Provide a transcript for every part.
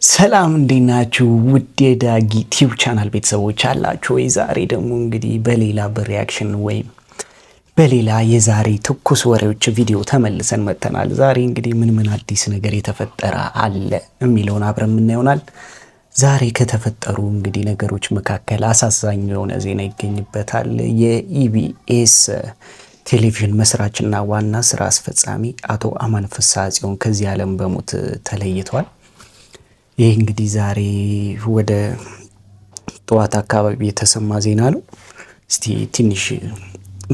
ሰላም እንዴናችሁ? ውድ የዳጊ ቲዩብ ቻናል ቤተሰቦች አላችሁ ወይ? ዛሬ ደግሞ እንግዲህ በሌላ በሪያክሽን ወይም በሌላ የዛሬ ትኩስ ወሬዎች ቪዲዮ ተመልሰን መጥተናል። ዛሬ እንግዲህ ምን አዲስ ነገር የተፈጠረ አለ የሚለውን አብረን የምናየው። ዛሬ ከተፈጠሩ እንግዲህ ነገሮች መካከል አሳዛኝ የሆነ ዜና ይገኝበታል። የኢቢኤስ ቴሌቪዥን መስራችና ዋና ስራ አስፈጻሚ አቶ አማን ፍስሐ ጽዮን ከዚህ ዓለም በሞት ተለይቷል። ይህ እንግዲህ ዛሬ ወደ ጠዋት አካባቢ የተሰማ ዜና ነው። እስቲ ትንሽ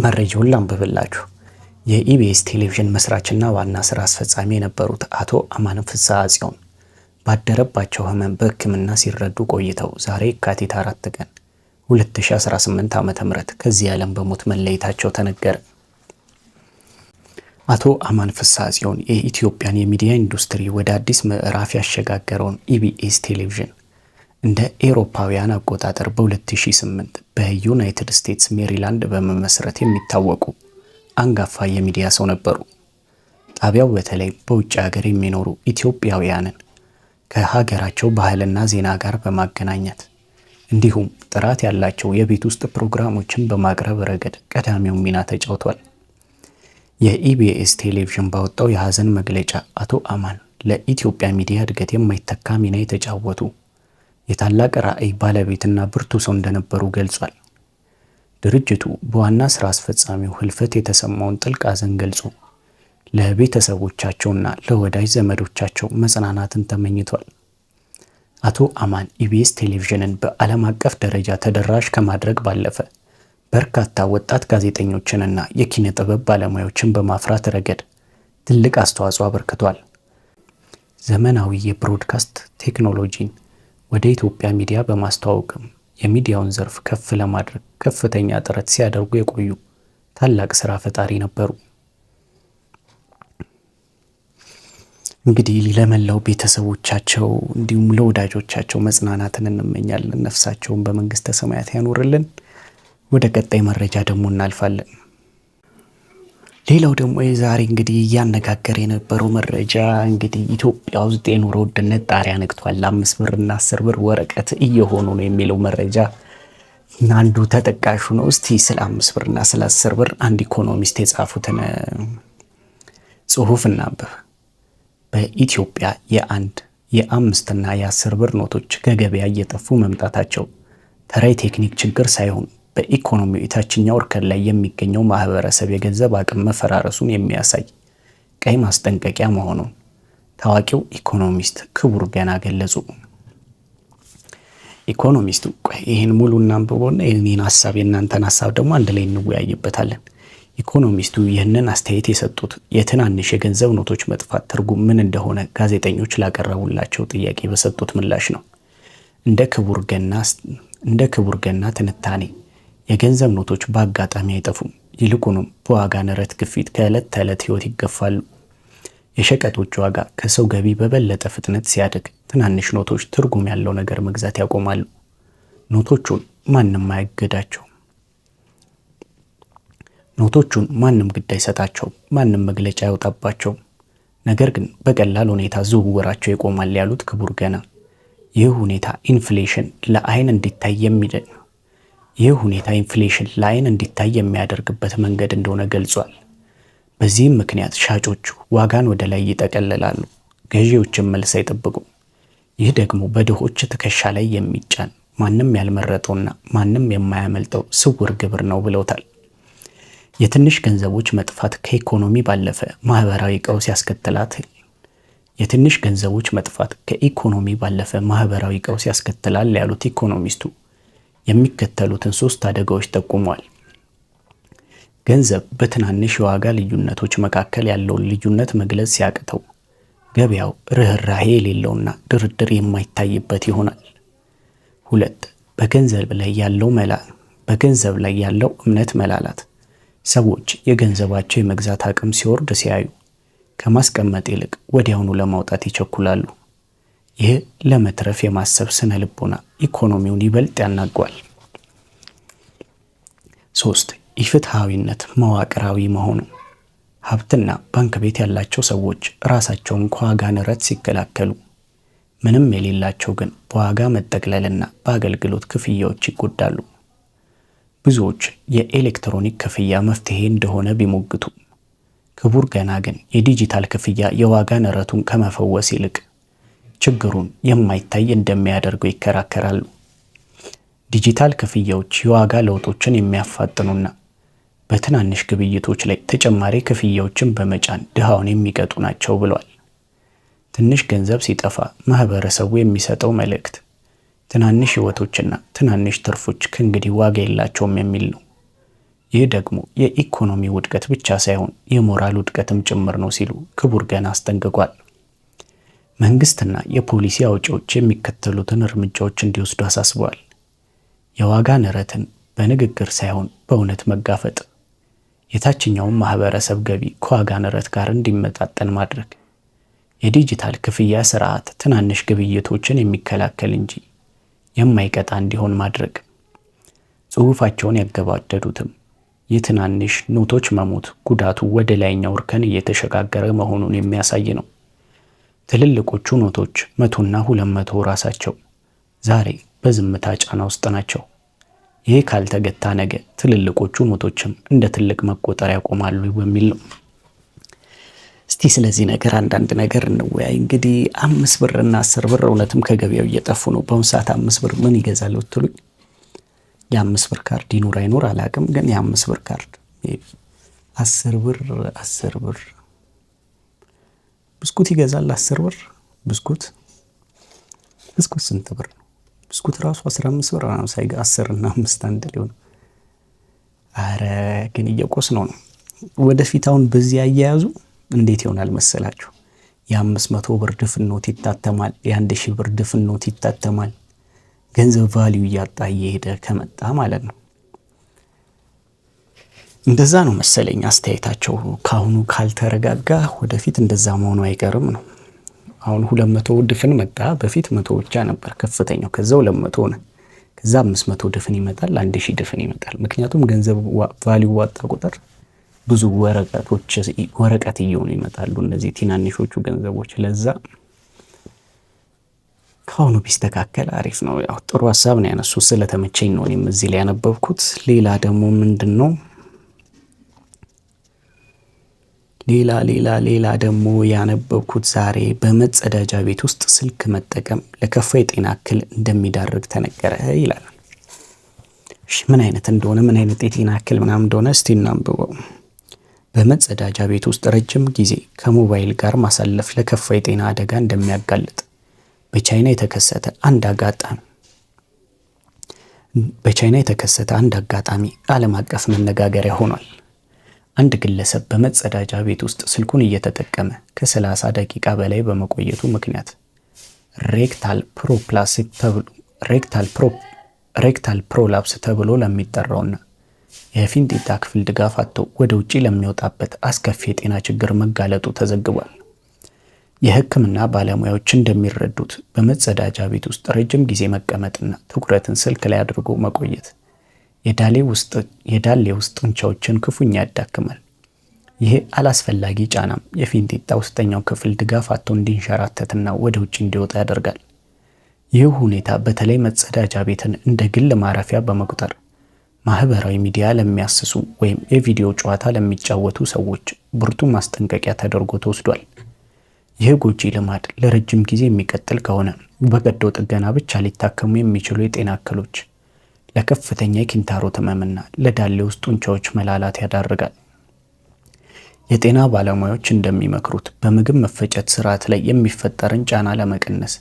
መረጃውን ላንብብላችሁ። የኢቢኤስ ቴሌቪዥን መስራችና ዋና ስራ አስፈጻሚ የነበሩት አቶ አማን ፍስሐ ጽዮን ባደረባቸው ህመም በሕክምና ሲረዱ ቆይተው ዛሬ የካቲት 4 ቀን 2018 ዓ.ም ከዚህ ዓለም በሞት መለየታቸው ተነገረ። አቶ አማን ፍስሐ ጽዮን የኢትዮጵያን የሚዲያ ኢንዱስትሪ ወደ አዲስ ምዕራፍ ያሸጋገረውን ኢቢኤስ ቴሌቪዥን እንደ ኤሮፓውያን አቆጣጠር በ2008 በዩናይትድ ስቴትስ ሜሪላንድ በመመስረት የሚታወቁ አንጋፋ የሚዲያ ሰው ነበሩ። ጣቢያው በተለይ በውጭ ሀገር የሚኖሩ ኢትዮጵያውያንን ከሀገራቸው ባህልና ዜና ጋር በማገናኘት እንዲሁም ጥራት ያላቸው የቤት ውስጥ ፕሮግራሞችን በማቅረብ ረገድ ቀዳሚውን ሚና ተጫውቷል። የኢቢኤስ ቴሌቪዥን ባወጣው የሀዘን መግለጫ አቶ አማን ለኢትዮጵያ ሚዲያ እድገት የማይተካ ሚና የተጫወቱ የታላቅ ራዕይ ባለቤትና ብርቱ ሰው እንደነበሩ ገልጿል። ድርጅቱ በዋና ስራ አስፈጻሚው ህልፈት የተሰማውን ጥልቅ ሀዘን ገልጾ ለቤተሰቦቻቸውና ለወዳጅ ዘመዶቻቸው መጽናናትን ተመኝቷል። አቶ አማን ኢቢኤስ ቴሌቪዥንን በዓለም አቀፍ ደረጃ ተደራሽ ከማድረግ ባለፈ በርካታ ወጣት ጋዜጠኞችንና የኪነ ጥበብ ባለሙያዎችን በማፍራት ረገድ ትልቅ አስተዋጽኦ አበርክቷል። ዘመናዊ የብሮድካስት ቴክኖሎጂን ወደ ኢትዮጵያ ሚዲያ በማስተዋወቅም የሚዲያውን ዘርፍ ከፍ ለማድረግ ከፍተኛ ጥረት ሲያደርጉ የቆዩ ታላቅ ስራ ፈጣሪ ነበሩ። እንግዲህ ለመላው ቤተሰቦቻቸው እንዲሁም ለወዳጆቻቸው መጽናናትን እንመኛለን። ነፍሳቸውን በመንግስተ ሰማያት ያኖርልን። ወደ ቀጣይ መረጃ ደግሞ እናልፋለን። ሌላው ደግሞ የዛሬ እንግዲህ እያነጋገረ የነበረው መረጃ እንግዲህ ኢትዮጵያ ውስጥ የኑሮ ውድነት ጣሪያ ነክቷል። 5 ብር እና 10 ብር ወረቀት እየሆኑ ነው የሚለው መረጃ አንዱ ተጠቃሹ ነው። እስቲ ስለ 5 ብር እና ስለ 10 ብር አንድ ኢኮኖሚስት የጻፉትን ጽሁፍ እናንብብ። በኢትዮጵያ የ5 እና የ10 ብር ኖቶች ከገበያ እየጠፉ መምጣታቸው ተራ የቴክኒክ ችግር ሳይሆን በኢኮኖሚው የታችኛው እርከን ላይ የሚገኘው ማህበረሰብ የገንዘብ አቅም መፈራረሱን የሚያሳይ ቀይ ማስጠንቀቂያ መሆኑን ታዋቂው ኢኮኖሚስት ክቡር ገና ገለጹ። ኢኮኖሚስቱ ይህን ሙሉ እናንብቦና የኔን ሀሳብ የእናንተን ሀሳብ ደግሞ አንድ ላይ እንወያይበታለን። ኢኮኖሚስቱ ይህንን አስተያየት የሰጡት የትናንሽ የገንዘብ ኖቶች መጥፋት ትርጉም ምን እንደሆነ ጋዜጠኞች ላቀረቡላቸው ጥያቄ በሰጡት ምላሽ ነው። እንደ ክቡር ገና ትንታኔ የገንዘብ ኖቶች በአጋጣሚ አይጠፉም። ይልቁንም በዋጋ ንረት ግፊት ከዕለት ተዕለት ህይወት ይገፋሉ። የሸቀጦች ዋጋ ከሰው ገቢ በበለጠ ፍጥነት ሲያድግ ትናንሽ ኖቶች ትርጉም ያለው ነገር መግዛት ያቆማሉ። ኖቶቹን ማንም አያገዳቸውም። ኖቶቹን ማንም ግድ አይሰጣቸውም። ማንም መግለጫ ያወጣባቸውም። ነገር ግን በቀላል ሁኔታ ዝውውራቸው ይቆማል ያሉት ክቡር ገና ይህ ሁኔታ ኢንፍሌሽን ለአይን እንዲታይ የሚያደርግበት መንገድ እንደሆነ ገልጿል። በዚህም ምክንያት ሻጮቹ ዋጋን ወደ ላይ ይጠቀልላሉ፣ ገዢዎችን መልስ አይጠብቁም። ይህ ደግሞ በድሆች ትከሻ ላይ የሚጫን ማንም ያልመረጠውና ማንም የማያመልጠው ስውር ግብር ነው ብለውታል። የትንሽ ገንዘቦች መጥፋት ከኢኮኖሚ ባለፈ ማህበራዊ ቀውስ ያስከትላል ያሉት ኢኮኖሚስቱ የሚከተሉትን 3 አደጋዎች ጠቁመዋል። ገንዘብ በትናንሽ የዋጋ ልዩነቶች መካከል ያለውን ልዩነት መግለጽ ሲያቅተው ገበያው ርህራሄ የሌለውና ድርድር የማይታይበት ይሆናል። 2 በገንዘብ ላይ ያለው እምነት መላላት። ሰዎች የገንዘባቸው የመግዛት አቅም ሲወርድ ሲያዩ ከማስቀመጥ ይልቅ ወዲያውኑ ለማውጣት ይቸኩላሉ። ይህ ለመትረፍ የማሰብ ስነ ልቦና ኢኮኖሚውን ይበልጥ ያናጓል። 3 ኢፍትሃዊነት መዋቅራዊ መሆኑ። ሀብትና ባንክ ቤት ያላቸው ሰዎች ራሳቸውን ከዋጋ ንረት ሲከላከሉ ምንም የሌላቸው ግን በዋጋ መጠቅለልና በአገልግሎት ክፍያዎች ይጎዳሉ። ብዙዎች የኤሌክትሮኒክ ክፍያ መፍትሄ እንደሆነ ቢሞግቱ፣ ክቡር ገና ግን የዲጂታል ክፍያ የዋጋ ንረቱን ከመፈወስ ይልቅ ችግሩን የማይታይ እንደሚያደርገው ይከራከራሉ። ዲጂታል ክፍያዎች የዋጋ ለውጦችን የሚያፋጥኑና በትናንሽ ግብይቶች ላይ ተጨማሪ ክፍያዎችን በመጫን ድሃውን የሚቀጡ ናቸው ብሏል። ትንሽ ገንዘብ ሲጠፋ ማህበረሰቡ የሚሰጠው መልእክት ትናንሽ ህይወቶችና ትናንሽ ትርፎች ከእንግዲህ ዋጋ የላቸውም የሚል ነው። ይህ ደግሞ የኢኮኖሚ ውድቀት ብቻ ሳይሆን የሞራል ውድቀትም ጭምር ነው ሲሉ ክቡር ገና አስጠንቅቋል። መንግስትና የፖሊሲ አውጪዎች የሚከተሉትን እርምጃዎች እንዲወስዱ አሳስበዋል። የዋጋ ንረትን በንግግር ሳይሆን በእውነት መጋፈጥ፣ የታችኛውን ማህበረሰብ ገቢ ከዋጋ ንረት ጋር እንዲመጣጠን ማድረግ፣ የዲጂታል ክፍያ ስርዓት ትናንሽ ግብይቶችን የሚከላከል እንጂ የማይቀጣ እንዲሆን ማድረግ። ጽሑፋቸውን ያገባደዱትም የትናንሽ ኖቶች መሞት ጉዳቱ ወደ ላይኛው እርከን እየተሸጋገረ መሆኑን የሚያሳይ ነው። ትልልቆቹ ኖቶች 100ና 200 ራሳቸው ዛሬ በዝምታ ጫና ውስጥ ናቸው። ይህ ካልተገታ ነገ ትልልቆቹ ኖቶችም እንደ ትልቅ መቆጠር ያቆማሉ በሚል ነው። እስቲ ስለዚህ ነገር አንዳንድ ነገር እንወያይ። እንግዲህ 5 ብር እና 10 ብር እውነትም ከገበያው እየጠፉ ነው። በአሁኑ ሰዓት 5 ብር ምን ይገዛል ብትሉኝ የ5 ብር ካርድ ይኑር አይኑር አላውቅም፣ ግን የ5 ብር ካርድ 10 ብር ብስኩት ይገዛል። 10 ብር ብስኩት ስንት ብር ነው? ብስኩት ራሱ 15 ብር ነው። ሳይጋ 10 እና 5 አንድ ሊሆን። አረ ግን እየቆስ ነው። ወደፊት አሁን በዚህ አያያዙ እንዴት ይሆናል መሰላችሁ? የ500 ብር ድፍን ኖት ይታተማል፣ የ1000 ብር ድፍን ኖት ይታተማል። ገንዘብ ቫልዩ እያጣ እየሄደ ከመጣ ማለት ነው። እንደዛ ነው መሰለኝ አስተያየታቸው። ካሁኑ ካልተረጋጋ ወደፊት እንደዛ መሆኑ አይቀርም ነው። አሁን 200 ድፍን መጣ። በፊት 100 ብቻ ነበር ከፍተኛው፣ ከዛ 200 ሆነ፣ ከዛ 500 ድፍን ይመጣል፣ 1000 ድፍን ይመጣል። ምክንያቱም ገንዘብ ቫልዩ ዋጣ ቁጥር ብዙ ወረቀት እየሆኑ ይመጣሉ እነዚህ ትናንሾቹ ገንዘቦች። ለዛ ካሁኑ ቢስተካከል አሪፍ ነው። ያው ጥሩ ሀሳብ ነው ያነሱት፣ ስለተመቸኝ ነው እኔም እዚህ ላይ ያነበብኩት። ሌላ ደግሞ ምንድነው ሌላ ደግሞ ያነበብኩት ዛሬ በመጸዳጃ ቤት ውስጥ ስልክ መጠቀም ለከፋ የጤና እክል እንደሚዳርግ ተነገረ ይላል። እሺ ምን አይነት የጤና እክል ምናምን እንደሆነ እስቲ እናንብበው። በመጸዳጃ ቤት ውስጥ ረጅም ጊዜ ከሞባይል ጋር ማሳለፍ ለከፋ የጤና አደጋ እንደሚያጋልጥ በቻይና የተከሰተ አንድ አጋጣሚ ዓለም አቀፍ መነጋገሪያ ሆኗል። አንድ ግለሰብ በመጸዳጃ ቤት ውስጥ ስልኩን እየተጠቀመ ከ30 ደቂቃ በላይ በመቆየቱ ምክንያት ሬክታል ፕሮላፕስ ተብሎ ለሚጠራውና የፊንጢጣ ክፍል ድጋፍ አጥቶ ወደ ውጪ ለሚወጣበት አስከፊ የጤና ችግር መጋለጡ ተዘግቧል። የሕክምና ባለሙያዎች እንደሚረዱት በመጸዳጃ ቤት ውስጥ ረጅም ጊዜ መቀመጥና ትኩረትን ስልክ ላይ አድርጎ መቆየት የዳሌ ውስጥ ጡንቻዎችን ክፉኛ ያዳክማል። ይሄ አላስፈላጊ ጫናም የፊንጢጣ ውስጠኛው ክፍል ድጋፍ አጥቶ እንዲንሸራተትና ወደ ውጪ እንዲወጣ ያደርጋል። ይህ ሁኔታ በተለይ መጸዳጃ ቤትን እንደ ግል ማረፊያ በመቁጠር ማህበራዊ ሚዲያ ለሚያስሱ ወይም የቪዲዮ ጨዋታ ለሚጫወቱ ሰዎች ብርቱ ማስጠንቀቂያ ተደርጎ ተወስዷል። ይህ ጎጂ ልማድ ለረጅም ጊዜ የሚቀጥል ከሆነ በቀዶ ጥገና ብቻ ሊታከሙ የሚችሉ የጤና እክሎች፣ ለከፍተኛ የኪንታሮት ህመምና ለዳሌ ውስጥ ጡንቻዎች መላላት ያዳርጋል። የጤና ባለሙያዎች እንደሚመክሩት በምግብ መፈጨት ስርዓት ላይ የሚፈጠርን ጫና ለመቀነስ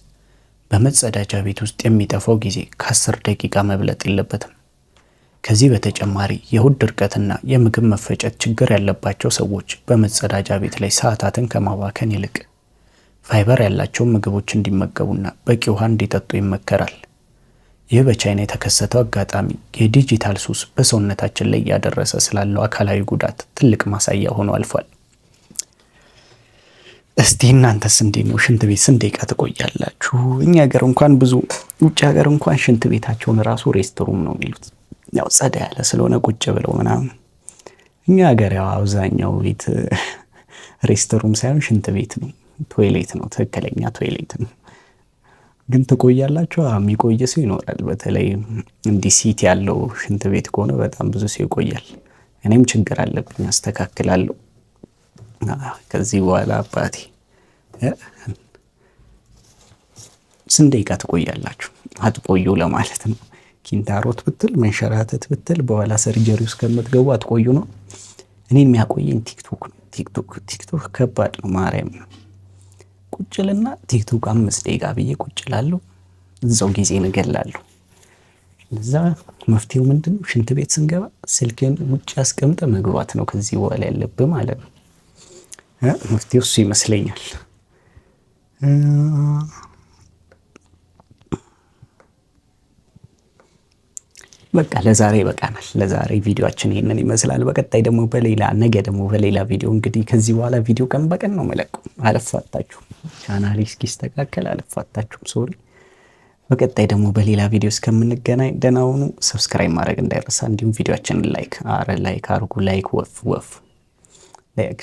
በመጸዳጃ ቤት ውስጥ የሚጠፋው ጊዜ ከ10 ደቂቃ መብለጥ የለበትም። ከዚህ በተጨማሪ የሆድ ድርቀትና የምግብ መፈጨት ችግር ያለባቸው ሰዎች በመጸዳጃ ቤት ላይ ሰዓታትን ከማባከን ይልቅ ፋይበር ያላቸው ምግቦች እንዲመገቡና በቂ ውሃ እንዲጠጡ ይመከራል። ይህ በቻይና የተከሰተው አጋጣሚ የዲጂታል ሱስ በሰውነታችን ላይ ያደረሰ ስላለው አካላዊ ጉዳት ትልቅ ማሳያ ሆኖ አልፏል። እስቲ እናንተስ እንዴት ነው? ሽንት ቤት ስንት ደቂቃ ትቆያላችሁ? እኛ ሀገር እንኳን ውጭ ሀገር እንኳን ሽንት ቤታቸውን ራሱ ሬስትሩም ነው የሚሉት። ያው ጸዳ ያለ ስለሆነ ቁጭ ብለው ምናምን። እኛ ሀገር ያው አብዛኛው ቤት ሬስትሩም ሳይሆን ሽንት ቤት ነው፣ ቶይሌት ነው፣ ትክክለኛ ቶይሌት ነው። ግን ትቆያላችሁ? የሚቆይ ሰው ይኖራል። በተለይ እንዲህ ሲት ያለው ሽንት ቤት ከሆነ በጣም ብዙ ሰው ይቆያል። እኔም ችግር አለብኝ፣ አስተካክላለሁ። ከዚህ በኋላ አባቴ ስንት ደቂቃ ትቆያላችሁ? አትቆዩ ለማለት ነው። ኪንታሮት ብትል መንሸራተት ብትል በኋላ ሰርጀሪ ውስጥ ከምትገቡ አትቆዩ ነው። እኔን የሚያቆየኝ ቲክቶክ ነው። ቲክቶክ ከባድ ነው። ማርያም ቁጭልና ቲክቶክ 5 ደቂቃ ብዬ ቁጭላለሁ። እዛው ጊዜ እገላለሁ። እዛ መፍትሄው ምንድነው? ሽንት ቤት ስንገባ ስልክን ውጭ አስቀምጠ መግባት ነው ከዚህ በኋላ ያለብህ ማለት ነው። መፍትሄው እሱ ይመስለኛል። በቃ ለዛሬ ይበቃናል። ለዛሬ ቪዲዮአችን ይሄንን ይመስላል። በቀጣይ ደግሞ ነገ ደግሞ በሌላ ቪዲዮ እንግዲህ ከዚህ በኋላ ቪዲዮ ቀን በቀን ነው የምለቀው። አልፋታችሁም፣ ቻናሌ እስኪስተካከል አልፋታችሁም። ሶሪ። በቀጣይ ደግሞ በሌላ ቪዲዮ እስከምንገናኝ ደህና ሁኑ። ሰብስክራይብ ማድረግ እንዳይረሳ፣ እንዲሁም ቪዲዮአችንን ላይክ አድርጉ። ላይክ ወፍ ላይክ